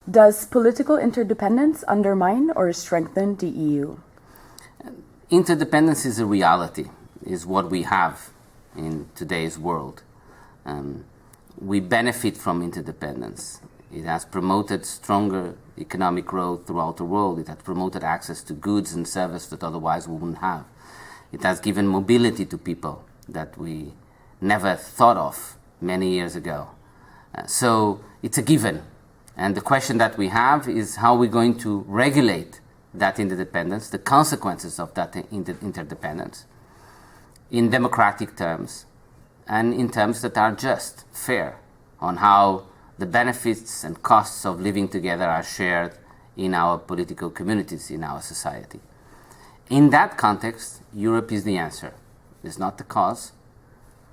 Does political interdependence undermine or strengthen the EU? Interdependence is a reality, is what we have in today's world. We benefit from interdependence. It has promoted stronger economic growth throughout the world. It has promoted access to goods and services that otherwise we wouldn't have. It has given mobility to people that we never thought of many years ago. So it's a given. And the question that we have is how we're going to regulate that interdependence, the consequences of that interdependence, in democratic terms, and in terms that are just, fair, on how the benefits and costs of living together are shared in our political communities, in our society. In that context, Europe is the answer. It's not the cause,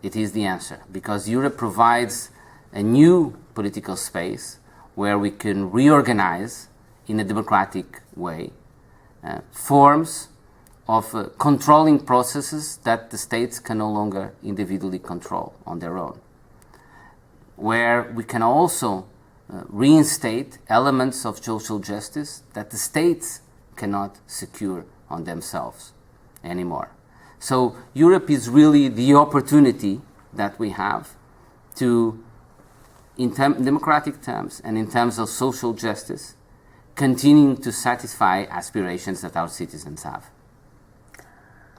it is the answer, because Europe provides a new political space where we can reorganize in a democratic way forms of controlling processes that the states can no longer individually control on their own, where we can also reinstate elements of social justice that the states cannot secure on themselves anymore. So Europe is really the opportunity that we have to, in democratic terms and in terms of social justice, continuing to satisfy aspirations that our citizens have.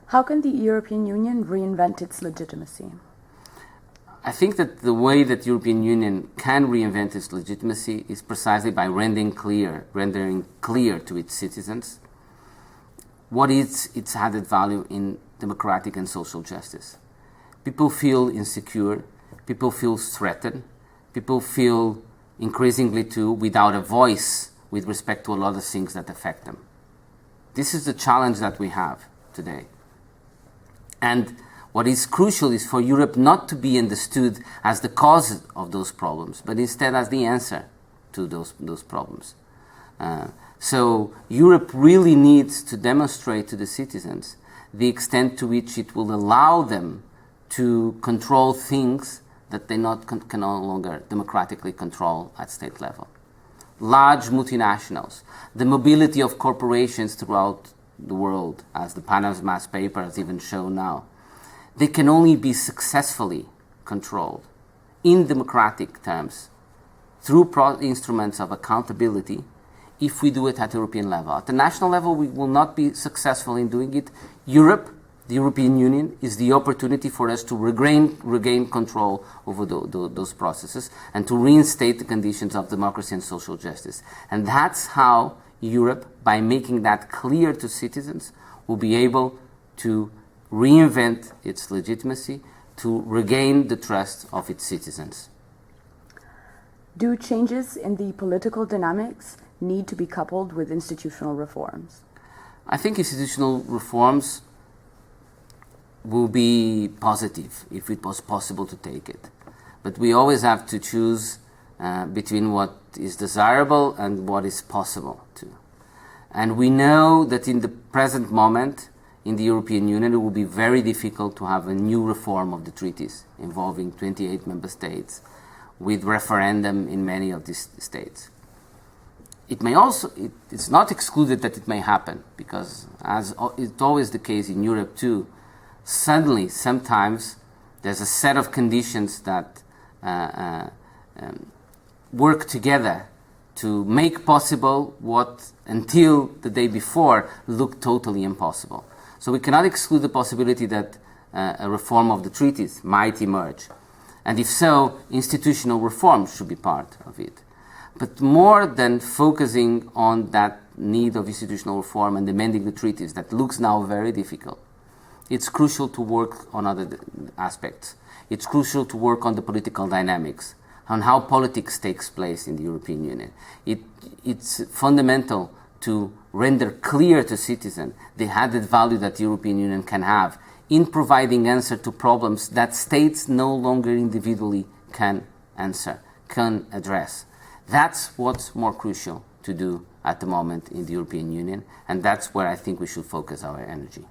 How can the European Union reinvent its legitimacy? I think that the way that the European Union can reinvent its legitimacy is precisely by rendering clear to its citizens what is its added value in democratic and social justice. People feel insecure, people feel threatened, people feel increasingly too without a voice with respect to a lot of things that affect them. This is the challenge that we have today. And what is crucial is for Europe not to be understood as the cause of those problems, but instead as the answer to those problems. So Europe really needs to demonstrate to the citizens the extent to which it will allow them to control things that they can no longer democratically control at state level. Large multinationals, the mobility of corporations throughout the world, as the Panama paper has even shown now, they can only be successfully controlled in democratic terms through instruments of accountability if we do it at European level. At the national level, we will not be successful in doing it. Europe, the European Union, is the opportunity for us to regain control over those processes and to reinstate the conditions of democracy and social justice. And that's how Europe, by making that clear to citizens, will be able to reinvent its legitimacy, to regain the trust of its citizens. Do changes in the political dynamics need to be coupled with institutional reforms? I think institutional reforms will be positive if it was possible to take it. But we always have to choose between what is desirable and what is possible to. And we know that in the present moment in the European Union it will be very difficult to have a new reform of the treaties involving 28 member states with referendum in many of these states. It may also, it's not excluded that it may happen, because as it's always the case in Europe too, suddenly, sometimes, there's a set of conditions that work together to make possible what, until the day before, looked totally impossible. So we cannot exclude the possibility that a reform of the treaties might emerge. And if so, institutional reform should be part of it. But more than focusing on that need of institutional reform and amending the treaties, that looks now very difficult, it's crucial to work on other aspects. It's crucial to work on the political dynamics, on how politics takes place in the European Union. It's fundamental to render clear to citizens the added value that the European Union can have in providing answer to problems that states no longer individually can answer, can address. That's what's more crucial to do at the moment in the European Union, and that's where I think we should focus our energy.